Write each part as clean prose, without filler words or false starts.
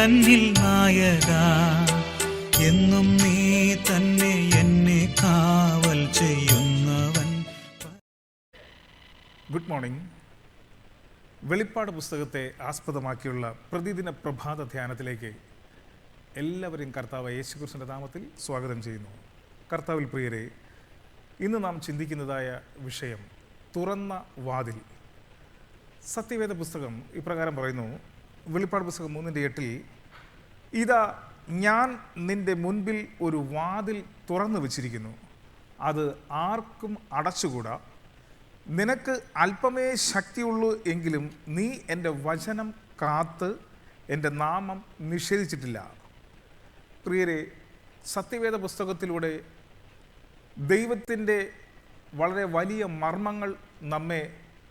തന്നിൽ നായക, എന്നും നീ തന്നെ എന്നെ കാവൽ ചെയ്യുന്നവൻ. Good morning. വെളിപ്പാട് പുസ്തകത്തെ ആസ്പദമാക്കിയുള്ള പ്രതിദിന പ്രഭാത ധ്യാനത്തിലേക്ക് എല്ലാവരെയും കർത്താവ് യേശുക്രിസ്തുവിൻ്റെ നാമത്തിൽ സ്വാഗതം ചെയ്യുന്നു. കർത്താവിൽ പ്രിയരെ, ഇന്ന് നാം ചിന്തിക്കുന്നതായ വിഷയം തുറന്ന വാതിൽ. സത്യവേദ പുസ്തകം ഇപ്രകാരം പറയുന്നു, വെളിപ്പാട് പുസ്തകം 3:8, ഇതാ ഞാൻ നിൻ്റെ മുൻപിൽ ഒരു വാതിൽ തുറന്നു വച്ചിരിക്കുന്നു, അത് ആർക്കും അടച്ചുകൂടാ. നിനക്ക് അല്പമേ ശക്തിയുള്ളൂ എങ്കിലും നീ എൻ്റെ വചനം കാത്ത് എൻ്റെ നാമം നിഷേധിച്ചിട്ടില്ല. പ്രിയരെ, സത്യവേദ പുസ്തകത്തിലൂടെ ദൈവത്തിൻ്റെ വളരെ വലിയ മർമ്മങ്ങൾ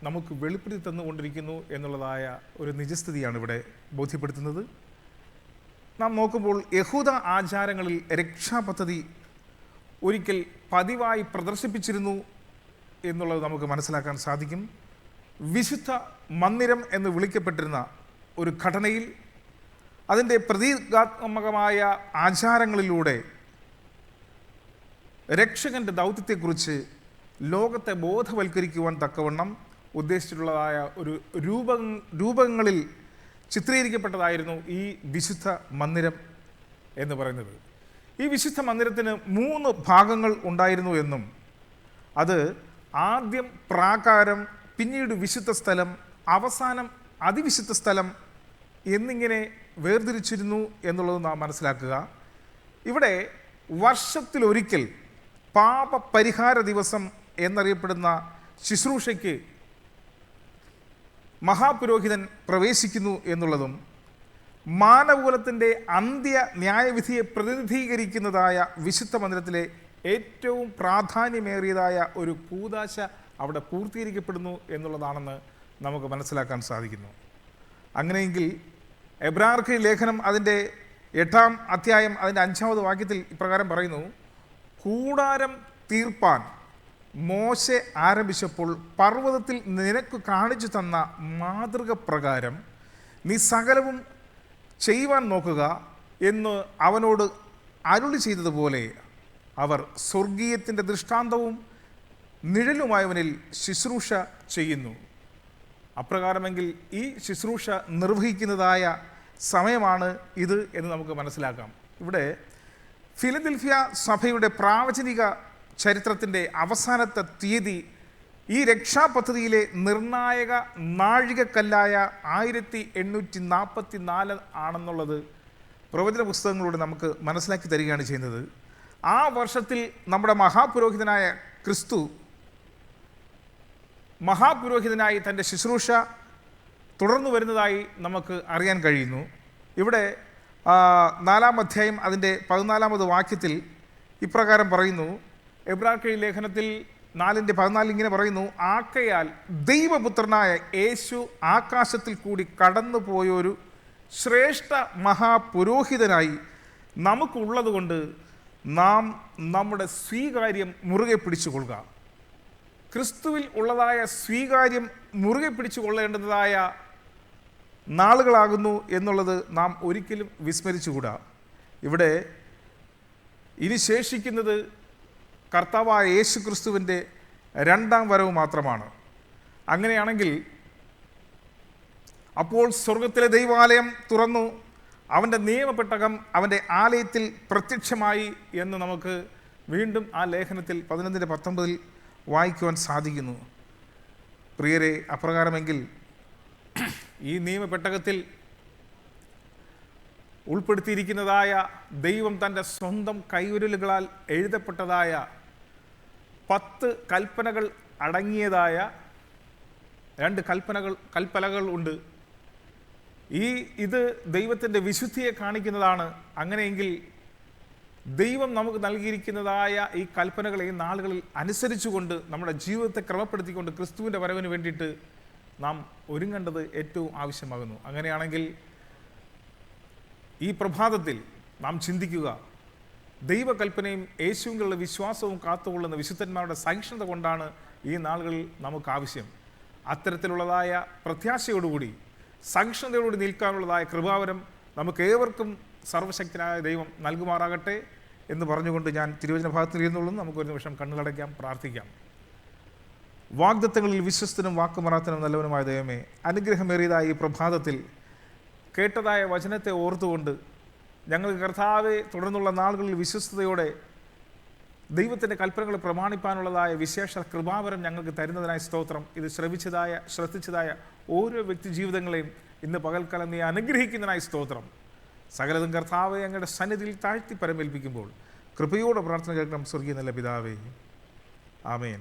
നമുക്ക് വെളിപ്പെടുത്തി തന്നുകൊണ്ടിരിക്കുന്നു എന്നുള്ളതായ ഒരു നിജസ്ഥിതിയാണ് ഇവിടെ ബോധ്യപ്പെടുത്തുന്നത്. നാം നോക്കുമ്പോൾ യഹൂദ ആചാരങ്ങളിൽ രക്ഷാപദ്ധതി ഒരിക്കൽ പതിവായി പ്രദർശിപ്പിച്ചിരുന്നു എന്നുള്ളത് നമുക്ക് മനസ്സിലാക്കാൻ സാധിക്കും. വിശുദ്ധ മന്ദിരം എന്ന് വിളിക്കപ്പെട്ടിരുന്ന ഒരു ഘടനയിൽ അതിൻ്റെ പ്രതീകാത്മകമായ ആചാരങ്ങളിലൂടെ രക്ഷകൻ്റെ ദൗത്യത്തെക്കുറിച്ച് ലോകത്തെ ബോധവൽക്കരിക്കുവാൻ തക്കവണ്ണം ഉദ്ദേശിച്ചിട്ടുള്ളതായ ഒരു രൂപങ്ങളിൽ ചിത്രീകരിക്കപ്പെട്ടതായിരുന്നു ഈ വിശുദ്ധ മന്ദിരം എന്ന് പറയുന്നത്. ഈ വിശുദ്ധ മന്ദിരത്തിന് 3 ഭാഗങ്ങൾ ഉണ്ടായിരുന്നു എന്നും അത് ആദ്യം പ്രാകാരം, പിന്നീട് വിശുദ്ധ സ്ഥലം, അവസാനം അതിവിശുദ്ധ സ്ഥലം എന്നിങ്ങനെ വേർതിരിച്ചിരുന്നു എന്നുള്ളത് നാം മനസ്സിലാക്കുക. ഇവിടെ വർഷത്തിലൊരിക്കൽ പാപപരിഹാര ദിവസം എന്നറിയപ്പെടുന്ന ശുശ്രൂഷയ്ക്ക് മഹാപുരോഹിതൻ പ്രവേശിക്കുന്നു എന്നുള്ളതും മാനവകുലത്തിൻ്റെ അന്ത്യ ന്യായവിധിയെ പ്രതിനിധീകരിക്കുന്നതായ വിശുദ്ധ മന്ദിരത്തിലെ ഏറ്റവും പ്രാധാന്യമേറിയതായ ഒരു കൂദാശ അവിടെ പൂർത്തീകരിക്കപ്പെടുന്നു എന്നുള്ളതാണെന്ന് നമുക്ക് മനസ്സിലാക്കാൻ സാധിക്കുന്നു. അങ്ങനെയെങ്കിൽ എബ്രായർക്ക് ലേഖനം അതിൻ്റെ 8-ാം അധ്യായം അതിൻ്റെ 5-ാമത് വാക്യത്തിൽ ഇപ്രകാരം പറയുന്നു, കൂടാരം തീർപ്പാൻ മോശെ ആരംഭിച്ചപ്പോൾ പർവ്വതത്തിൽ നിനക്ക് കാണിച്ചു തന്ന മാതൃക പ്രകാരം നീ സകലവും ചെയ്യുവാൻ നോക്കുക എന്ന് അവനോട് അരുളി ചെയ്തതുപോലെ അവർ സ്വർഗീയത്തിൻ്റെ ദൃഷ്ടാന്തവും നിഴലുമായവനിൽ ശുശ്രൂഷ ചെയ്യുന്നു. അപ്രകാരമെങ്കിൽ ഈ ശുശ്രൂഷ നിർവഹിക്കുന്നതായ സമയമാണ് ഇത് എന്ന് നമുക്ക് മനസ്സിലാക്കാം. ഇവിടെ ഫിലദൽഫിയ സഭയുടെ പ്രാവചനിക ചരിത്രത്തിൻ്റെ അവസാനത്തെ തീയതി ഈ രക്ഷാപദ്ധതിയിലെ നിർണായക നാഴികക്കല്ലായ 1844 ആണെന്നുള്ളത് പ്രവചന പുസ്തകങ്ങളിലൂടെ നമുക്ക് മനസ്സിലാക്കി തരികയാണ് ചെയ്യുന്നത്. ആ വർഷത്തിൽ നമ്മുടെ മഹാപുരോഹിതനായ ക്രിസ്തു മഹാപുരോഹിതനായി തൻ്റെ ശുശ്രൂഷ തുടർന്നു വരുന്നതായി നമുക്ക് അറിയാൻ കഴിയുന്നു. ഇവിടെ 4-ാം അധ്യായം അതിൻ്റെ 14-ാമത് വാക്യത്തിൽ ഇപ്രകാരം പറയുന്നു, എബ്രായർക്ക് ലേഖനത്തിൽ 4:14 ഇങ്ങനെ പറയുന്നു, ആകയാൽ ദൈവപുത്രനായ യേശു ആകാശത്തിൽ കൂടി കടന്നു പോയൊരു ശ്രേഷ്ഠ മഹാപുരോഹിതനായി നമുക്കുള്ളത് കൊണ്ട് നാം നമ്മുടെ സ്വീകാര്യം മുറുകെ പിടിച്ചുകൊള്ളുക. ക്രിസ്തുവിൽ ഉള്ളതായ സ്വീകാര്യം മുറുകെ പിടിച്ചു കൊള്ളേണ്ടതായ നാളുകളാകുന്നു എന്നുള്ളത് നാം ഒരിക്കലും വിസ്മരിച്ചുകൂടാ. ഇവിടെ ഇനി ശേഷിക്കുന്നത് കർത്താവായ യേശു ക്രിസ്തുവിൻ്റെ 2-ാം വരവ് മാത്രമാണ്. അങ്ങനെയാണെങ്കിൽ അപ്പോൾ സ്വർഗത്തിലെ ദൈവാലയം തുറന്നു, അവൻ്റെ നിയമപ്പെട്ടകം അവൻ്റെ ആലയത്തിൽ പ്രത്യക്ഷമായി എന്ന് നമുക്ക് വീണ്ടും ആ ലേഖനത്തിൽ 11:19 വായിക്കുവാൻ സാധിക്കുന്നു. പ്രിയരെ, അപ്രകാരമെങ്കിൽ ഈ നിയമപ്പെട്ടകത്തിൽ ഉൾപ്പെടുത്തിയിരിക്കുന്നതായ ദൈവം തൻ്റെ സ്വന്തം കൈവിരലുകളാൽ എഴുതപ്പെട്ടതായ 10 കൽപ്പനകൾ അടങ്ങിയതായ 2 കൽപ്പലകൾ ഉണ്ട്. ഇത് ദൈവത്തിൻ്റെ വിശുദ്ധിയെ കാണിക്കുന്നതാണ്. അങ്ങനെയെങ്കിൽ ദൈവം നമുക്ക് നൽകിയിരിക്കുന്നതായ ഈ കൽപ്പനകളെ ഈ നാളുകളിൽ അനുസരിച്ചുകൊണ്ട് നമ്മുടെ ജീവിതത്തെ ക്രമപ്പെടുത്തിക്കൊണ്ട് ക്രിസ്തുവിൻ്റെ വരവിന് വേണ്ടിയിട്ട് നാം ഒരുങ്ങേണ്ടത് ഏറ്റവും ആവശ്യമാകുന്നു. അങ്ങനെയാണെങ്കിൽ ഈ പ്രഭാതത്തിൽ നാം ചിന്തിക്കുക, ദൈവകൽപ്പനയും യേശുവിലുള്ള വിശ്വാസവും കാത്തുകൊള്ളുന്ന വിശുദ്ധന്മാരുടെ സഹിഷ്ണുത കൊണ്ടാണ് ഈ നാളുകളിൽ നമുക്ക് ആവശ്യം. അത്തരത്തിലുള്ളതായ പ്രത്യാശയോടുകൂടി സഹിഷ്ണുതയോടുകൂടി നിൽക്കാനുള്ളതായ കൃപാവരം നമുക്ക് ഏവർക്കും സർവശക്തനായ ദൈവം നൽകുമാറാകട്ടെ എന്ന് പറഞ്ഞുകൊണ്ട് ഞാൻ തിരുവചന ഭാഗത്തിൽ ഇരുന്നുള്ളൂ. നമുക്കൊരു നിമിഷം കണ്ണുകളടയ്ക്കാം, പ്രാർത്ഥിക്കാം. വാഗ്ദത്തങ്ങളിൽ വിശ്വസ്തനും വാക്കുമറാത്തനും നല്ലവനുമായ ദൈവമേ, അനുഗ്രഹമേറിയതായ ഈ പ്രഭാതത്തിൽ കേട്ടതായ വചനത്തെ ഓർത്തുകൊണ്ട് ഞങ്ങൾക്ക് കർത്താവെ തുടർന്നുള്ള നാളുകളിൽ വിശ്വസ്തയോടെ ദൈവത്തിൻ്റെ കൽപ്പനകൾ പ്രമാണിപ്പാനുള്ളതായ വിശേഷ കൃപാവരം ഞങ്ങൾക്ക് തരുന്നതിനായി സ്തോത്രം. ഇത് ശ്രദ്ധിച്ചതായ ഓരോ വ്യക്തി ജീവിതങ്ങളെയും ഇന്ന് പകൽക്കാലം നീ അനുഗ്രഹിക്കുന്നതിനായി സ്തോത്രം. സകലതും കർത്താവെ ഞങ്ങളുടെ സന്നിധിയിൽ താഴ്ത്തി പരമേൽപ്പിക്കുമ്പോൾ കൃപയോടെ പ്രാർത്ഥന കേൾക്കണം സ്വർഗീയ നല്ല പിതാവേ. ആമേൻ.